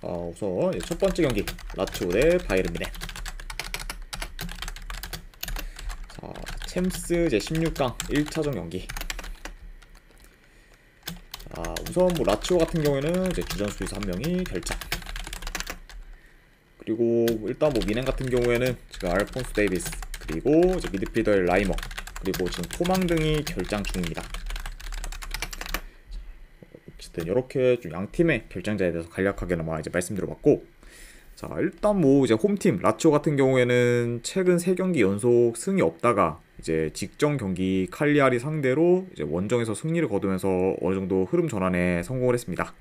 우선 첫 번째 경기 라치오 대 바이에른 뮌헨. 자, 챔스 제 16강 1차전 경기. 자, 우선 뭐 라치오 같은 경우에는 이제 주전 수비수 한 명이 결장. 그리고 일단 뭐 뮌헨 같은 경우에는 지금 알폰소 데이비스, 그리고 이제 미드필더의 라이머, 그리고 지금 토망 등이 결장 중입니다. 어쨌든 이렇게 좀 양 팀의 결장자에 대해서 간략하게나마 이제 말씀드려봤고, 자 일단 뭐 이제 홈팀 라치오 같은 경우에는 최근 3경기 연속 승이 없다가 이제 직전 경기 칼리아리 상대로 이제 원정에서 승리를 거두면서 어느 정도 흐름 전환에 성공을 했습니다.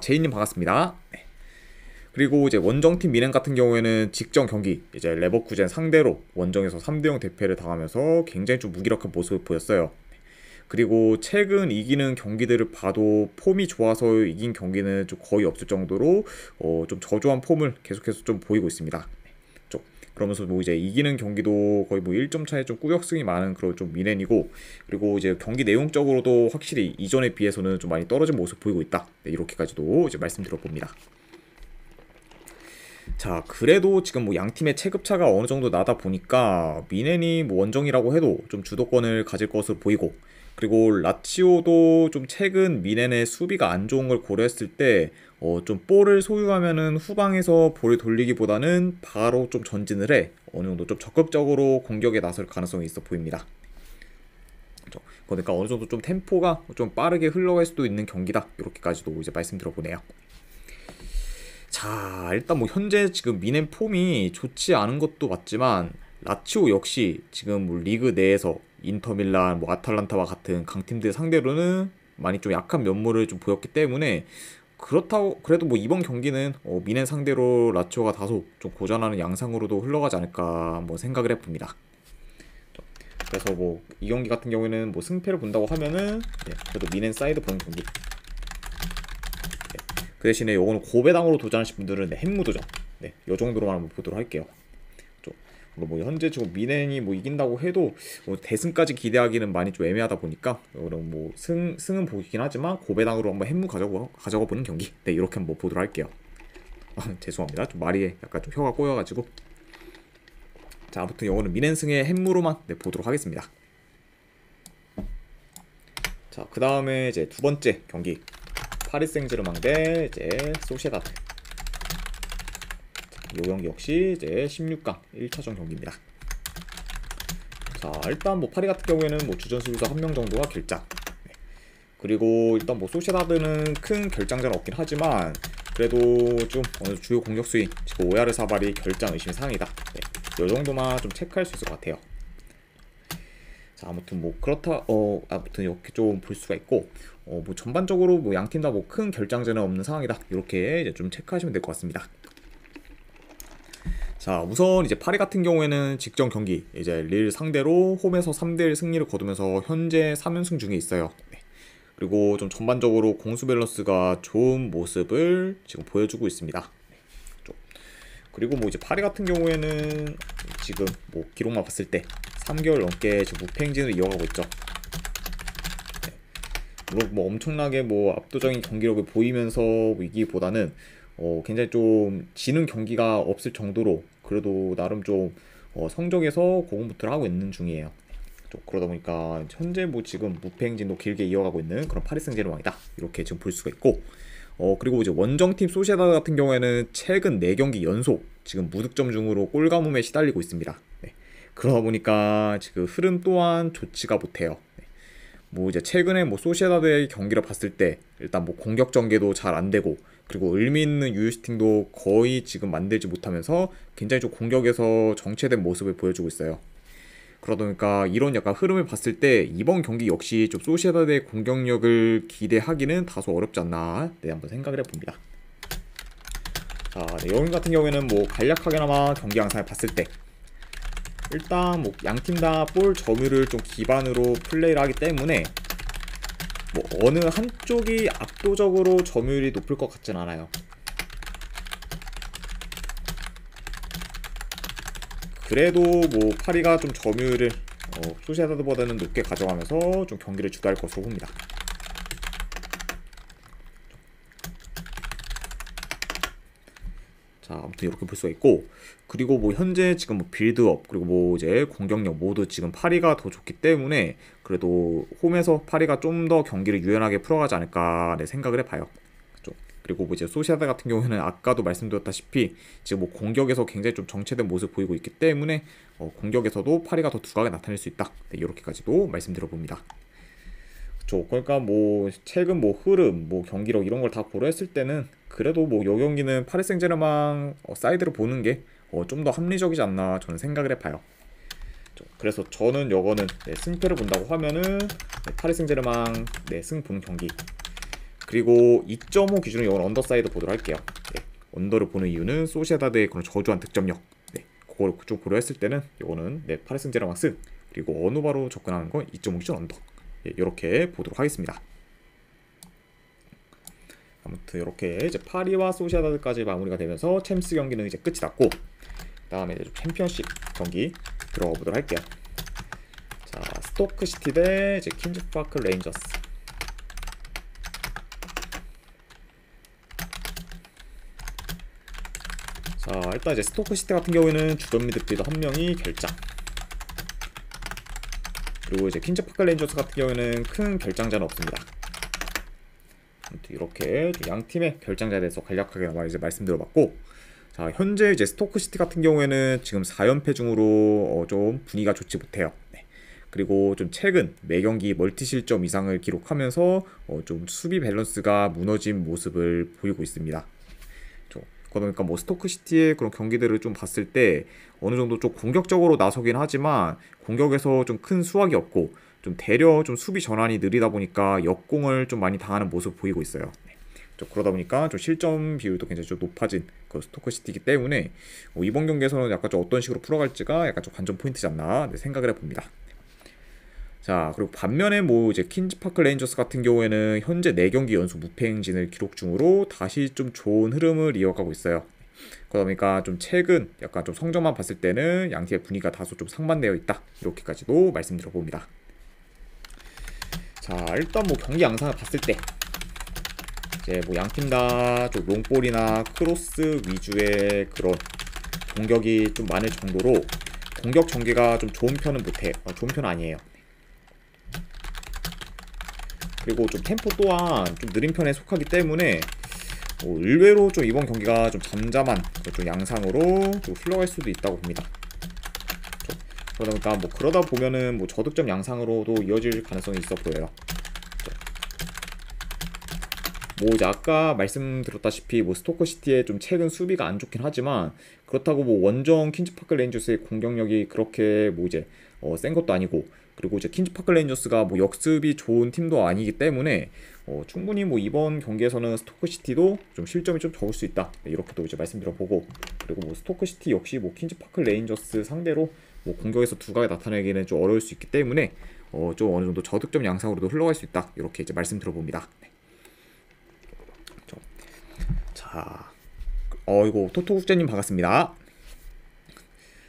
제이님 반갑습니다. 네. 그리고 이제 원정팀 뮌헨 같은 경우에는 직전 경기 이제 레버쿠젠 상대로 원정에서 3대0 대패를 당하면서 굉장히 좀 무기력한 모습을 보였어요. 그리고 최근 이기는 경기들을 봐도 폼이 좋아서 이긴 경기는 좀 거의 없을 정도로 좀 저조한 폼을 계속해서 좀 보이고 있습니다. 그러면서 뭐 이제 이기는 경기도 거의 뭐 1점 차에 좀 꾸역승이 많은 그런 좀 뮌헨이고, 그리고 이제 경기 내용적으로도 확실히 이전에 비해서는 좀 많이 떨어진 모습 보이고 있다. 네, 이렇게까지도 이제 말씀드려봅니다. 자, 그래도 지금 뭐 양 팀의 체급차가 어느 정도 나다 보니까 뮌헨이 뭐 원정이라고 해도 좀 주도권을 가질 것으로 보이고, 그리고 라치오도 좀 최근 뮌헨의 수비가 안 좋은 걸 고려했을 때 좀 볼을 소유하면은 후방에서 볼을 돌리기보다는 바로 좀 전진을 해 어느 정도 좀 적극적으로 공격에 나설 가능성이 있어 보입니다. 그러니까 어느 정도 좀 템포가 좀 빠르게 흘러갈 수도 있는 경기다. 이렇게까지도 이제 말씀드려보네요. 자, 일단 뭐 현재 지금 뮌헨 폼이 좋지 않은 것도 맞지만 라치오 역시 지금 뭐 리그 내에서 인터밀란, 뭐 아탈란타와 같은 강팀들 상대로는 많이 좀 약한 면모를 좀 보였기 때문에, 그렇다고 그래도 뭐 이번 경기는 뮌헨 상대로 라치오가 다소 좀 고전하는 양상으로도 흘러가지 않을까 한번 생각을 해봅니다. 그래서 뭐 이 경기 같은 경우에는 뭐 승패를 본다고 하면은 그래도 뮌헨 사이드 보는 경기. 그 대신에 요거는 고배당으로 도전하실 분들은 햄무도전. 요 정도로만 한번 보도록 할게요. 뭐 현재 지금 뮌헨이 뭐 이긴다고 해도 뭐 대승까지 기대하기는 많이 좀 애매하다 보니까, 그럼 뭐 승은 보이긴 하지만 고배당으로 한번 햄무 가져가 보는 경기. 이렇게 한번 보도록 할게요. 죄송합니다. 좀 말이 약간 좀 혀가 꼬여가지고. 자, 아무튼 요거는 뮌헨 승의 햄무로만 보도록 하겠습니다. 자, 그 다음에 이제 두 번째 경기 파리 생제르맹 대 이제 소시에다드. 이 경기 역시 이제 16강 1차전 경기입니다. 자, 일단 뭐 파리 같은 경우에는 뭐 주전 수비수 한 명 정도가 결장. 그리고 일단 뭐 소시에다드는 큰 결장자는 없긴 하지만 그래도 좀 어느 주요 공격수인 지금 오야르사발이 결장 의심의 사항이다. 이 정도만 좀 체크할 수 있을 것 같아요. 자, 아무튼 뭐 그렇다 아무튼 이렇게 좀 볼 수가 있고, 뭐 전반적으로 뭐 양 팀 다 뭐 큰 결장자는 없는 상황이다. 이렇게 이제 좀 체크하시면 될 것 같습니다. 자, 우선 이제 파리 같은 경우에는 직전 경기 이제 릴 상대로 홈에서 3대1 승리를 거두면서 현재 3연승 중에 있어요. 그리고 좀 전반적으로 공수 밸런스가 좋은 모습을 지금 보여주고 있습니다. 그리고 뭐 이제 파리 같은 경우에는 지금 뭐 기록만 봤을 때 3개월 넘게 지금 무패 행진을 이어가고 있죠. 물론 뭐 엄청나게 뭐 압도적인 경기력을 보이면서 이기보다는 굉장히 좀 지는 경기가 없을 정도로 그래도 나름 좀 성적에서 고군분투를 하고 있는 중이에요. 그러다 보니까 현재 뭐 지금 무패 행진도 길게 이어가고 있는 그런 파리 생제르맹이다. 이렇게 지금 볼 수가 있고, 그리고 이제 원정팀 소시에다드 같은 경우에는 최근 4경기 연속 지금 무득점 중으로 골가뭄에 시달리고 있습니다. 그러다 보니까 지금 흐름 또한 좋지가 못해요. 뭐 이제 최근에 뭐 소시에다드의 경기를 봤을 때 일단 뭐 공격 전개도 잘 안 되고, 그리고 의미 있는 유효슈팅도 거의 지금 만들지 못하면서 굉장히 좀 공격에서 정체된 모습을 보여주고 있어요. 그러다 보니까 이런 약간 흐름을 봤을 때 이번 경기 역시 좀 소시에다드의 공격력을 기대하기는 다소 어렵지 않나 한번 생각을 해봅니다. 자, 여기 같은 경우에는 뭐 간략하게나마 경기 양상을 봤을 때 일단 뭐 양팀 다 볼 점유를 좀 기반으로 플레이를 하기 때문에 뭐 어느 한쪽이 압도적으로 점유율이 높을 것 같진 않아요. 그래도 뭐 파리가 좀 점유율을 소시에다드보다는 높게 가져가면서 좀 경기를 주도할 것으로 봅니다. 자, 아무튼 이렇게 볼 수가 있고, 그리고 뭐 현재 지금 뭐 빌드업 그리고 뭐 이제 공격력 모두 지금 파리가 더 좋기 때문에 그래도 홈에서 파리가 좀 더 경기를 유연하게 풀어가지 않을까 네, 생각을 해봐요. 그죠? 그리고 뭐 이제 소시에다 같은 경우에는 아까도 말씀드렸다시피 지금 뭐 공격에서 굉장히 좀 정체된 모습 보이고 있기 때문에 공격에서도 파리가 더 두각을 나타낼 수 있다. 네, 이렇게까지도 말씀드려봅니다. 그쵸. 그러니까 뭐 최근 뭐 흐름, 뭐 경기력 이런 걸 다 고려했을 때는 그래도 뭐 요 경기는 파리 생제르맹 사이드로 보는 게 좀 더 합리적이지 않나 저는 생각을 해봐요. 그래서 저는 요거는 네, 승패를 본다고 하면은 네, 파리 생제르맹 네, 승 보는 경기. 그리고 2.5 기준으로 이건 언더사이드 보도록 할게요. 네, 언더를 보는 이유는 소시에다드의 그런 저조한 득점력, 네, 그걸 좀 고려했을 때는 이거는 네, 파리 생제르맹 승. 그리고 어느 바로 접근하는 건 2.5 기준 언더. 네, 이렇게 보도록 하겠습니다. 아무튼 이렇게 이제 파리와 소시에다드까지 마무리가 되면서 챔스 경기는 이제 끝이 났고, 그다음에 이제 챔피언십 경기 들어가 보도록 할게요. 자, 스토크 시티 대 이제 퀸즈파크 레인저스. 자, 일단 이제 스토크 시티 같은 경우에는 주전 미드필더 한 명이 결장. 그리고 이제 퀸즈파크 레인저스 같은 경우에는 큰 결장자는 없습니다. 이렇게 양 팀의 결장자에 대해서 간략하게 이제 말씀드려봤고, 자, 현재 이제 스토크 시티 같은 경우에는 지금 4연패 중으로 좀 분위기가 좋지 못해요. 네. 그리고 좀 최근 매경기 멀티 실점 이상을 기록하면서 좀 수비 밸런스가 무너진 모습을 보이고 있습니다. 그러니까 뭐 스토크 시티의 그런 경기들을 좀 봤을 때 어느 정도 좀 공격적으로 나서긴 하지만 공격에서 좀 큰 수확이 없고 좀 되려 좀 수비 전환이 느리다 보니까 역공을 좀 많이 당하는 모습 보이고 있어요. 그러다 보니까 좀 실점 비율도 굉장히 좀 높아진 그 스토크 시티이기 때문에 이번 경기에서는 약간 좀 어떤 식으로 풀어갈지가 약간 좀 관전 포인트지 않나 생각을 해봅니다. 자, 그리고 반면에 뭐 이제 퀸즈파크 레인저스 같은 경우에는 현재 4경기 연속 무패 행진을 기록 중으로 다시 좀 좋은 흐름을 이어가고 있어요. 그러다 보니까 좀 최근 약간 좀 성적만 봤을 때는 양팀의 분위기가 다소 좀 상반되어 있다. 이렇게까지도 말씀드려봅니다. 자, 일단 뭐 경기 양상을 봤을 때 이제 뭐 양팀 다 좀 롱볼이나 크로스 위주의 그런 공격이 좀 많을 정도로 공격 전개가 좀 좋은 편은 못해. 좋은 편은 아니에요. 그리고 좀 템포 또한 좀 느린 편에 속하기 때문에 의외로 좀 이번 경기가 좀 잠잠한 좀 양상으로 좀 흘러갈 수도 있다고 봅니다. 그러다 보니까 뭐 그러다 보면은 뭐 저득점 양상으로도 이어질 가능성이 있어 보여요. 뭐 이제 아까 말씀드렸다시피 뭐 스토커 시티의 좀 최근 수비가 안 좋긴 하지만 그렇다고 뭐 원정 퀸즈파크 레인저스의 공격력이 그렇게 뭐 이제 센 것도 아니고, 그리고 이제 퀸즈파크 레인저스가 뭐 역습이 좋은 팀도 아니기 때문에 충분히 뭐 이번 경기에서는 스토크 시티도 좀 실점이 좀 적을 수 있다. 네, 이렇게도 이제 말씀드려보고, 그리고 뭐 스토크 시티 역시 뭐 퀸즈파크 레인저스 상대로 뭐 공격에서 두각을 나타내기는 좀 어려울 수 있기 때문에 좀 어느 정도 저득점 양상으로도 흘러갈 수 있다. 이렇게 이제 말씀드려봅니다. 네. 자, 이거 토토국제님 반갑습니다.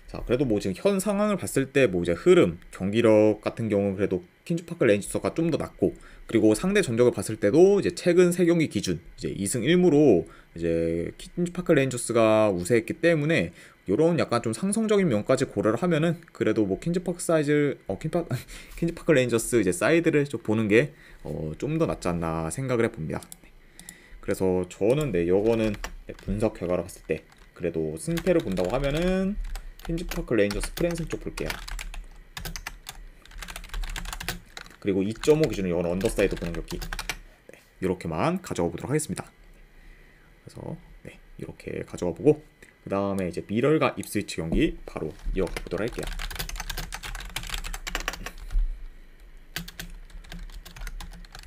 자, 그래도 뭐 지금 현 상황을 봤을 때 뭐 이제 흐름, 경기력 같은 경우는 그래도 퀸즈파크 레인저스가 좀 더 낫고, 그리고 상대 전적을 봤을 때도 이제 최근 3경기 기준 이제 2승 1무로 이제 퀸즈파크 레인저스가 우세했기 때문에 요런 약간 좀 상성적인 면까지 고려를 하면은 그래도 뭐 퀸즈파크 레인저스 이제 사이드를 좀 보는 게 좀 더 낫지 않나 생각을 해봅니다. 그래서 저는 네, 요거는 분석 결과로 봤을 때 그래도 승패를 본다고 하면은 퀸즈파크 레인저스 프랜승 쪽 볼게요. 그리고 2.5 기준으로 이건 언더사이드 보는 경기, 네, 이렇게만 가져가 보도록 하겠습니다. 그래서 네, 이렇게 가져가 보고 그 다음에 이제 미럴과 입스위치 경기 바로 이어가 보도록 할게요.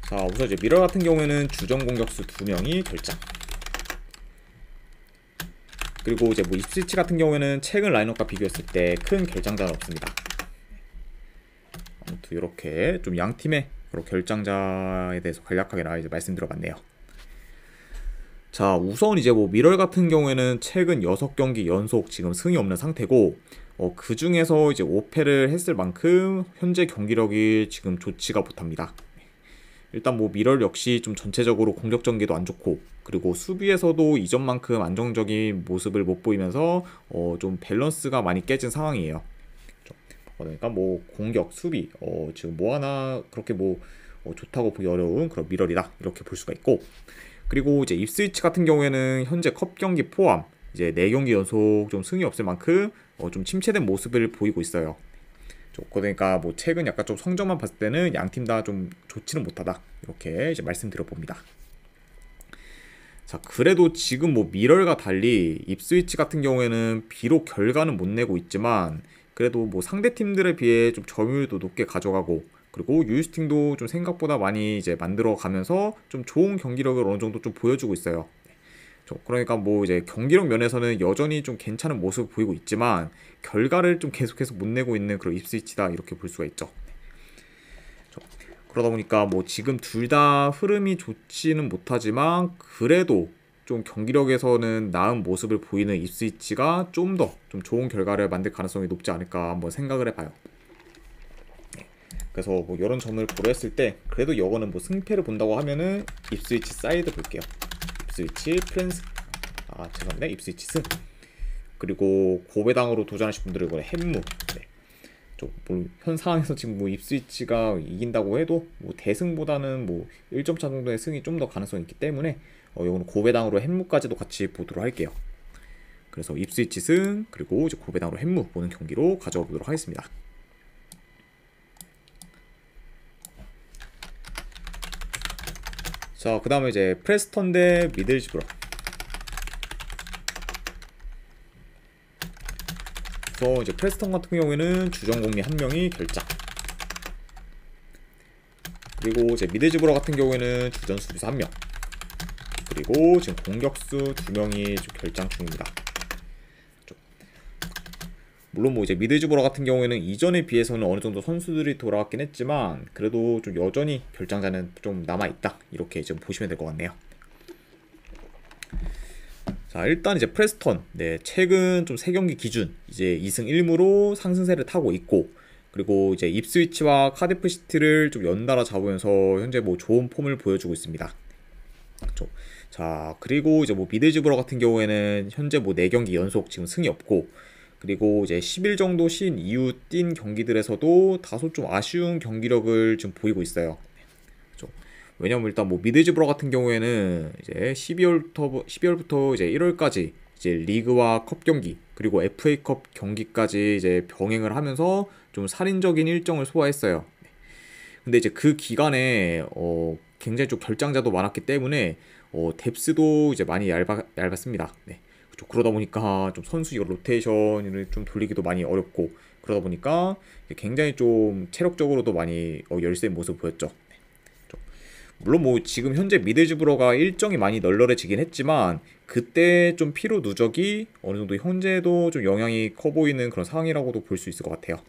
자, 우선 이제 미럴 같은 경우에는 주전 공격수 2명이 결장. 그리고 이제 뭐 입스위치 같은 경우에는 최근 라인업과 비교했을 때 큰 결장자는 없습니다. 아무튼 이렇게 좀 양 팀의 그런 결장자에 대해서 간략하게 이제 말씀드려봤네요. 자, 우선 이제 뭐 미럴 같은 경우에는 최근 6경기 연속 지금 승이 없는 상태고, 그 중에서 이제 5패를 했을 만큼 현재 경기력이 지금 좋지가 못합니다. 일단 뭐 미럴 역시 좀 전체적으로 공격 전개도 안 좋고, 그리고 수비에서도 이전만큼 안정적인 모습을 못 보이면서 좀 밸런스가 많이 깨진 상황이에요. 그러니까 뭐 공격, 수비 지금 뭐 하나 그렇게 뭐 좋다고 보기 어려운 그런 미럴이다 이렇게 볼 수가 있고, 그리고 이제 입스위치 같은 경우에는 현재 컵 경기 포함 이제 4경기 연속 좀 승이 없을 만큼 좀 침체된 모습을 보이고 있어요. 그러니까 뭐 최근 약간 좀 성적만 봤을 때는 양 팀 다 좀 좋지는 못하다 이렇게 이제 말씀드려 봅니다. 자, 그래도 지금 뭐 미럴과 달리 입스위치 같은 경우에는 비록 결과는 못 내고 있지만 그래도 뭐 상대 팀들에 비해 좀 점유율도 높게 가져가고, 그리고 유효슈팅도 좀 생각보다 많이 이제 만들어 가면서 좀 좋은 경기력을 어느 정도 좀 보여주고 있어요. 그러니까 뭐 이제 경기력 면에서는 여전히 좀 괜찮은 모습을 보이고 있지만 결과를 좀 계속해서 못 내고 있는 그런 입스위치다 이렇게 볼 수가 있죠. 그러다 보니까 뭐 지금 둘 다 흐름이 좋지는 못하지만 그래도 좀 경기력에서는 나은 모습을 보이는 입스위치가 좀 더 좀 좋은 결과를 만들 가능성이 높지 않을까 한번 생각을 해봐요. 그래서 뭐 이런 점을 고려했을 때 그래도 이거는 뭐 승패를 본다고 하면은 입스위치 사이드 볼게요. 입스위치 프렌스, 죄송합니다. 입스위치 승. 그리고 고배당으로 도전하실 분들은 이번에 햄무. 네. 현 상황에서 지금 뭐 입스위치가 이긴다고 해도 뭐 대승보다는 뭐 1점 차 정도의 승이 좀 더 가능성이 있기 때문에 이거는 고배당으로 햄무까지도 같이 보도록 할게요. 그래서 입스위치 승, 그리고 이제 고배당으로 햄무 보는 경기로 가져가 보도록 하겠습니다. 자, 그 다음에 이제 프레스턴 대 미들즈브러. 그래서 이제 프레스턴 같은 경우에는 주전공미 1명이 결장, 그리고 이제 미들즈브러 같은 경우에는 주전 수비수 1명, 그리고 지금 공격수 2명이 좀 결장 중입니다. 물론 뭐 이제 미들즈브러 같은 경우에는 이전에 비해서는 어느 정도 선수들이 돌아왔긴 했지만 그래도 좀 여전히 결장자는 좀 남아있다 이렇게 좀 보시면 될 것 같네요. 자, 일단 이제 프레스턴, 네, 최근 좀 3경기 기준 이제 2승 1무로 상승세를 타고 있고, 그리고 이제 입스위치와 카디프 시티를 좀 연달아 잡으면서 현재 뭐 좋은 폼을 보여주고 있습니다. 그렇죠. 자, 그리고 이제 뭐 미들즈브러 같은 경우에는 현재 뭐 4경기 연속 지금 승이 없고, 그리고 이제 10일 정도 쉰 이후 뛴 경기들에서도 다소 좀 아쉬운 경기력을 좀 보이고 있어요. 그렇죠. 왜냐면 일단 뭐 미들즈브러 같은 경우에는 이제 12월부터 이제 1월까지 이제 리그와 컵 경기, 그리고 FA컵 경기까지 이제 병행을 하면서 좀 살인적인 일정을 소화했어요. 근데 이제 그 기간에 굉장히 좀 결장자도 많았기 때문에 뎁스도 이제 많이 얇았습니다. 네. 그렇죠. 그러다 보니까 좀 선수 이거 로테이션을 좀 돌리기도 많이 어렵고, 그러다 보니까 굉장히 좀 체력적으로도 많이 열세인 모습을 보였죠. 네. 그렇죠. 물론 뭐 지금 현재 미들즈브러가 일정이 많이 널널해지긴 했지만 그때 좀 피로 누적이 어느 정도 현재도 좀 영향이 커 보이는 그런 상황이라고도 볼 수 있을 것 같아요.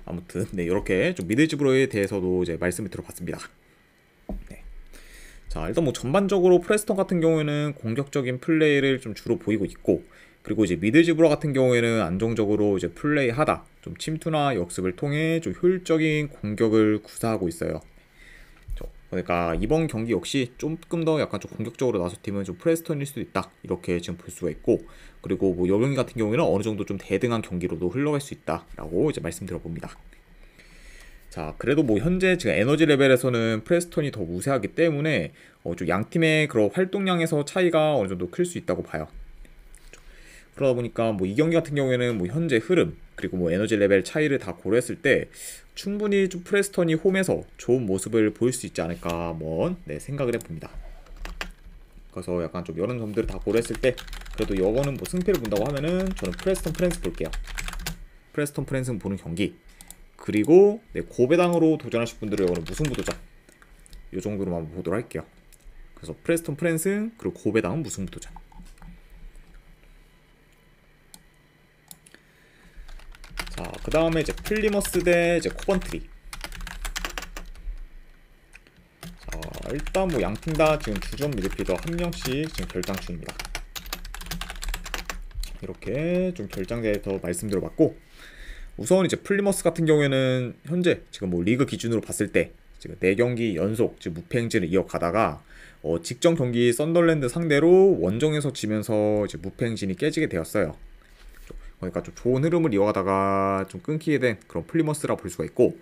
아무튼 네, 이렇게 좀 미들즈브러에 대해서도 이제 말씀을 들어봤습니다. 네. 자, 일단 뭐 전반적으로 프레스턴 같은 경우에는 공격적인 플레이를 좀 주로 보이고 있고, 그리고 이제 미들즈브러 같은 경우에는 안정적으로 이제 플레이하다 좀 침투나 역습을 통해 좀 효율적인 공격을 구사하고 있어요. 그러니까 이번 경기 역시 조금 더 약간 좀 공격적으로 나설 팀은 좀 프레스턴일 수도 있다 이렇게 지금 볼 수가 있고, 그리고 뭐 여경기 같은 경우에는 어느 정도 좀 대등한 경기로도 흘러갈 수 있다라고 이제 말씀드려 봅니다. 자, 그래도 뭐 현재 지금 에너지 레벨에서는 프레스턴이 더 우세하기 때문에 좀 양 팀의 그런 활동량에서 차이가 어느 정도 클 수 있다고 봐요. 그러다 보니까 뭐 이 경기 같은 경우에는 뭐 현재 흐름, 그리고 뭐 에너지 레벨 차이를 다 고려했을 때 충분히 좀 프레스턴이 홈에서 좋은 모습을 보일 수 있지 않을까 한번 생각을 해봅니다. 그래서 약간 좀 이런 점들을 다 고려했을 때 그래도 이거는 뭐 승패를 본다고 하면은 저는 프레스턴 프랜스 볼게요. 프레스턴 프랜스 보는 경기, 그리고 고배당으로 도전하실 분들은 이거는 무승부 도전 이 정도로만 보도록 할게요. 그래서 프레스턴 프랜스 그리고 고배당은 무승부 도전. 자, 그 다음에 이제 플리머스 대 이제 코번트리. 자, 일단 뭐 양팀 다 지금 주전 미드필더 1명씩 지금 결장 중입니다. 이렇게 좀 결장대에 더 말씀드려봤고, 우선 이제 플리머스 같은 경우에는 현재 지금 뭐 리그 기준으로 봤을 때 지금 4경기 연속 지금 무패 행진을 이어가다가 직전 경기 썬덜랜드 상대로 원정에서 지면서 이제 무패 행진이 깨지게 되었어요. 그러니까 좀 좋은 흐름을 이어가다가 좀 끊기게 된 그런 플리머스라 볼 수가 있고,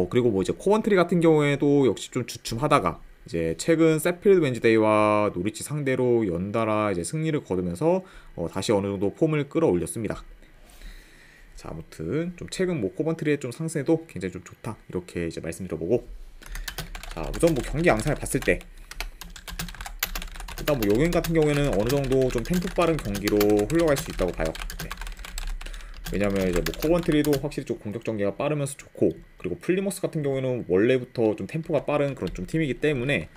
그리고 뭐 이제 코번트리 같은 경우에도 역시 좀 주춤하다가 이제 최근 세필드 웬즈데이와 노리치 상대로 연달아 이제 승리를 거두면서 다시 어느 정도 폼을 끌어올렸습니다. 자, 아무튼 좀 최근 뭐 코번트리의 좀 상승에도 굉장히 좀 좋다 이렇게 이제 말씀드려보고, 자, 우선 뭐 경기 양상을 봤을 때 일단 뭐 요겐 같은 경우에는 어느 정도 좀 템포 빠른 경기로 흘러갈 수 있다고 봐요. 네. 왜냐면 이제 뭐 코번트리도 확실히 좀 공격 전개가 빠르면서 좋고, 그리고 플리머스 같은 경우에는 원래부터 좀 템포가 빠른 그런 좀 팀이기 때문에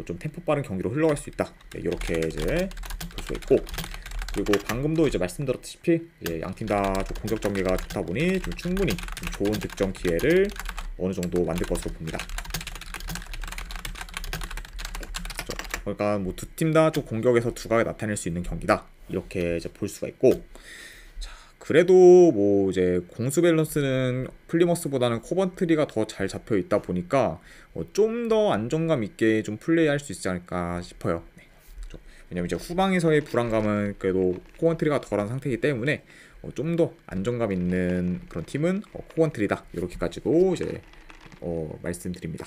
좀 템포 빠른 경기로 흘러갈 수 있다. 네, 이렇게 이제 볼 수가 있고, 그리고 방금도 이제 말씀드렸다시피 이제 양팀 다 좀 공격 전개가 좋다 보니 좀 충분히 좀 좋은 득점 기회를 어느 정도 만들 것으로 봅니다. 그러니까 뭐 두 팀 다 좀 공격에서 두각을 나타낼 수 있는 경기다 이렇게 이제 볼 수가 있고, 그래도 뭐 이제 공수 밸런스는 플리머스보다는 코번트리가 더 잘 잡혀 있다 보니까 좀 더 안정감 있게 좀 플레이할 수 있지 않을까 싶어요. 네. 왜냐면 이제 후방에서의 불안감은 그래도 코번트리가 덜한 상태이기 때문에 좀 더 안정감 있는 그런 팀은 코번트리다 이렇게까지도 이제 말씀드립니다.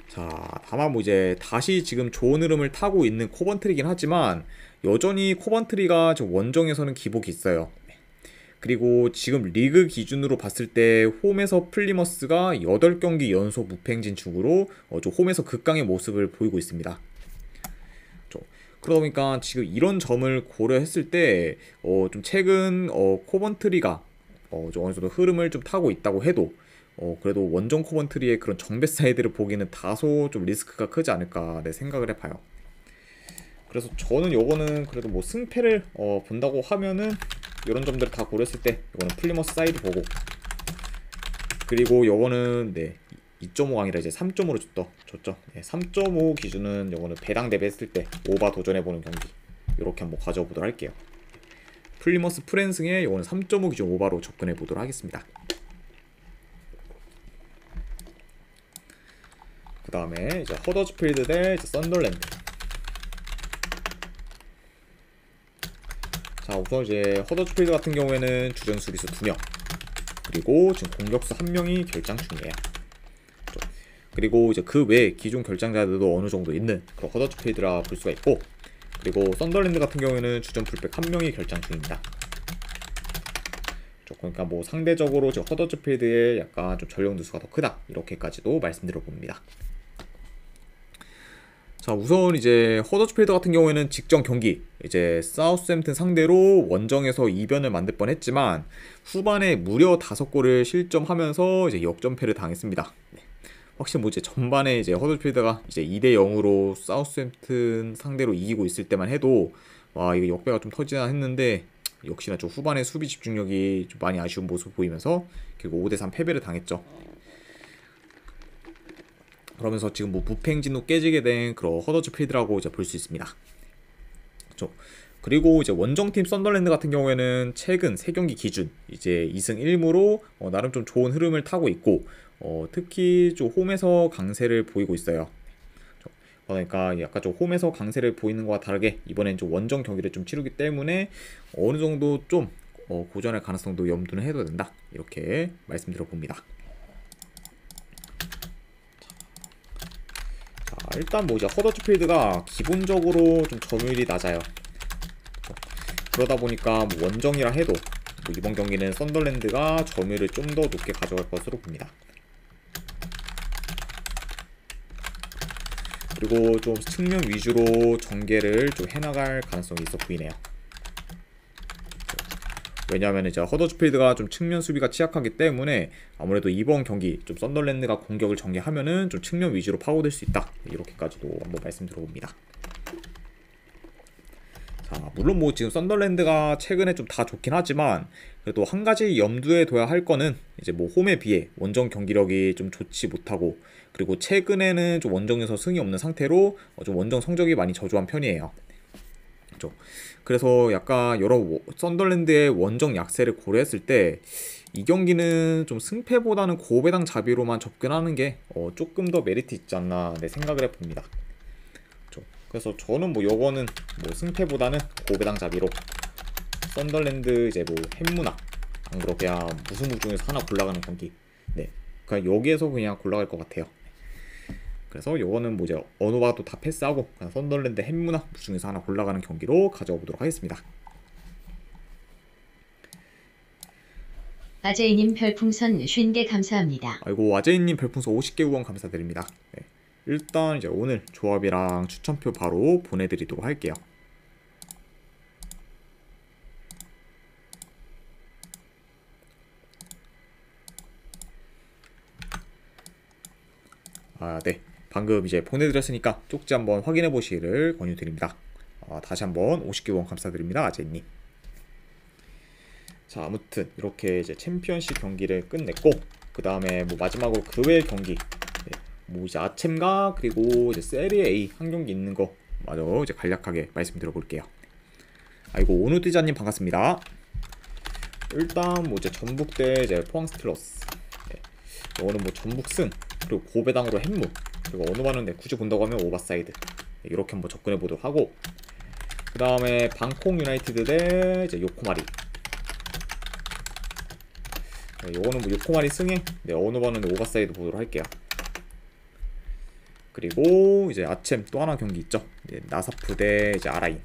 자, 다만 뭐 이제 다시 지금 좋은 흐름을 타고 있는 코번트리긴 하지만 여전히 코번트리가 저 원정에서는 기복이 있어요. 그리고 지금 리그 기준으로 봤을 때 홈에서 플리머스가 8경기 연속 무패 행진 중으로 좀 홈에서 극강의 모습을 보이고 있습니다. 그러다 보니까 지금 이런 점을 고려했을 때 좀 최근 코번트리가 좀 어느 정도 흐름을 좀 타고 있다고 해도 그래도 원정 코번트리의 그런 정배 사이드를 보기는 다소 좀 리스크가 크지 않을까 생각을 해봐요. 그래서 저는 요거는 그래도 뭐 승패를 본다고 하면은 이런 점들을 다 고렸을 때 이거는 플리머스 사이드 보고, 그리고 요거는 네 2.5가 아니라 이제 3.5로 줬죠. 네, 3.5 기준은 요거는 배당 대비했을 때 오바 도전해보는 경기 이렇게 한번 가져보도록 할게요. 플리머스 프랜승에 요거는 3.5 기준 오바로 접근해보도록 하겠습니다. 그 다음에 이제 허더즈필드 대 썬덜랜드. 자, 우선 이제 허더즈필드 같은 경우에는 주전 수비수 2명, 그리고 지금 공격수 1명이 결장 중이에요. 그리고 이제 그 외에 기존 결장자들도 어느 정도 있는 그런 허더즈필드라 볼 수가 있고, 그리고 썬더랜드 같은 경우에는 주전 풀백 1명이 결장 중입니다. 그러니까 뭐 상대적으로 지금 허더즈필드의 약간 좀 전력 누수가 더 크다 이렇게까지도 말씀드려 봅니다. 자, 우선 이제 허더스필드 같은 경우에는 직전 경기 이제 사우스햄튼 상대로 원정에서 이변을 만들 뻔했지만 후반에 무려 5골을 실점하면서 이제 역전패를 당했습니다. 확실히 뭐 이제 전반에 이제 허더스필드가 이제 2대 0으로 사우스햄튼 상대로 이기고 있을 때만 해도 와, 이거 역배가 좀 터지나 했는데 역시나 좀 후반에 수비 집중력이 좀 많이 아쉬운 모습 보이면서 결국 5대 3 패배를 당했죠. 그러면서 지금 뭐 무패 행진도 깨지게 된 그런 허더즈필드라고 이제 볼 수 있습니다. 그렇죠. 그리고 이제 원정팀 썬더랜드 같은 경우에는 최근 3경기 기준 이제 2승 1무로 나름 좀 좋은 흐름을 타고 있고, 특히 좀 홈에서 강세를 보이고 있어요. 그러니까 약간 좀 홈에서 강세를 보이는 것과 다르게 이번엔 좀 원정 경기를 좀 치르기 때문에 어느 정도 좀 고전할 가능성도 염두는 해도 된다 이렇게 말씀드려 봅니다. 일단 뭐 이제 허더즈필드가 기본적으로 좀 점유율이 낮아요. 그러다 보니까 뭐 원정이라 해도 뭐 이번 경기는 썬더랜드가 점유율을 좀 더 높게 가져갈 것으로 봅니다. 그리고 좀 측면 위주로 전개를 좀 해나갈 가능성이 있어 보이네요. 왜냐하면 이제 허더즈필드가 좀 측면 수비가 취약하기 때문에 아무래도 이번 경기 좀 썬더랜드가 공격을 전개하면은 좀 측면 위주로 파고들 수 있다 이렇게까지도 한번 말씀드려봅니다. 자, 물론 뭐 지금 썬더랜드가 최근에 좀 다 좋긴 하지만 그래도 한 가지 염두에 둬야 할 거는 이제 뭐 홈에 비해 원정 경기력이 좀 좋지 못하고, 그리고 최근에는 좀 원정에서 승이 없는 상태로 좀 원정 성적이 많이 저조한 편이에요. 그죠? 그래서 약간 여러 썬더랜드의 원정 약세를 고려했을 때 이 경기는 좀 승패보다는 고배당 자비로만 접근하는 게 조금 더 메리트 있지 않나 내 생각을 해봅니다. 그죠? 그래서 저는 뭐 요거는 뭐 승패보다는 고배당 자비로 썬더랜드 이제 뭐 햄문화 안 그러고 그냥 무승부 중에서 하나 골라가는 경기. 네, 그냥 여기에서 그냥 골라갈 것 같아요. 그래서 요거는 뭐 이제 어느 바도 다 패스하고 그냥 썬더랜드 햄문화 중에서 하나 골라가는 경기로 가져가 보도록 하겠습니다. 아제이님 별풍선 50개 감사합니다. 아이고 아제이님 별풍선 50개 후원 감사드립니다. 네. 일단 이제 오늘 조합이랑 추천표 바로 보내드리도록 할게요. 네. 방금 이제 보내드렸으니까 쪽지 한번 확인해 보시기를 권유드립니다. 다시 한번 50개 후원 감사드립니다. 아제이님. 자, 아무튼 이렇게 이제 챔피언십 경기를 끝냈고 그 다음에 뭐 마지막으로 그 외의 경기 뭐 이제 아챔과 그리고 이제 세리에 A 한 경기 있는 거 마저 이제 간략하게 말씀드려 볼게요. 아이고 오누띠자님 반갑습니다. 일단 뭐 이제 전북대 이제 포항 스틸러스 이거는 뭐 전북승 그리고 고배당으로 햄무 그리고 어느 반은 굳이 본다고 하면 오버사이드 이렇게 한번 접근해 보도록 하고 그 다음에 방콕 유나이티드 대 이제 요코마리 요거는 뭐 요코마리 승에 어느 반은 오버사이드 보도록 할게요. 그리고 이제 아챔 또 하나 경기 있죠. 나사프 대 이제 아라인.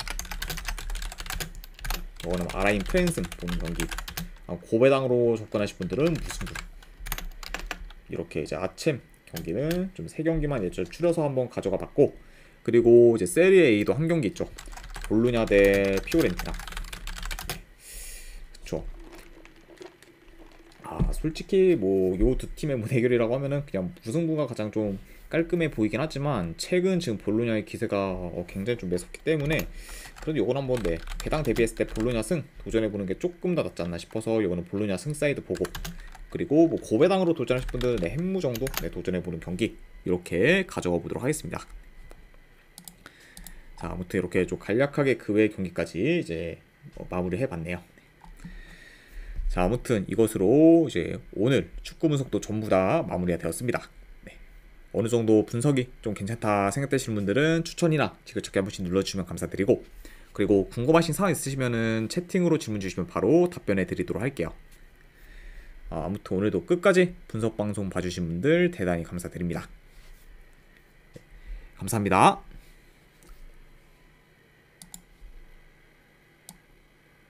이거는 아라인 프랜슨 보는 경기. 고배당으로 접근하실 분들은 무승부. 이렇게 이제 아챔 경기는 좀 3경기만 이제 추려서 한번 가져가 봤고, 그리고 이제 세리에 A도 한 경기 있죠. 볼로냐 대 피오렌티나. 그쵸. 솔직히 뭐 요 두 팀의 뭐 대결이라고 하면은 그냥 무승부가 가장 좀 깔끔해 보이긴 하지만 최근 지금 볼로냐의 기세가 굉장히 좀 매섭기 때문에 그래도 요건 한번 배당 대비했을 때 볼로냐 승 도전해보는 게 조금 더 낫지 않나 싶어서 요거는 볼로냐 승 사이드 보고, 그리고 뭐 고배당으로 도전하실 분들은 햄무 정도 도전해보는 경기 이렇게 가져가 보도록 하겠습니다. 자, 아무튼 이렇게 좀 간략하게 그 외의 경기까지 이제 마무리해봤네요. 자, 아무튼 이것으로 이제 오늘 축구 분석도 전부 다 마무리가 되었습니다. 어느 정도 분석이 좀 괜찮다 생각되시는 분들은 추천이나 지그저기 한 번씩 눌러주시면 감사드리고, 그리고 궁금하신 사항 있으시면은 채팅으로 질문 주시면 바로 답변해 드리도록 할게요. 아무튼 오늘도 끝까지 분석 방송 봐주신 분들 대단히 감사드립니다. 감사합니다.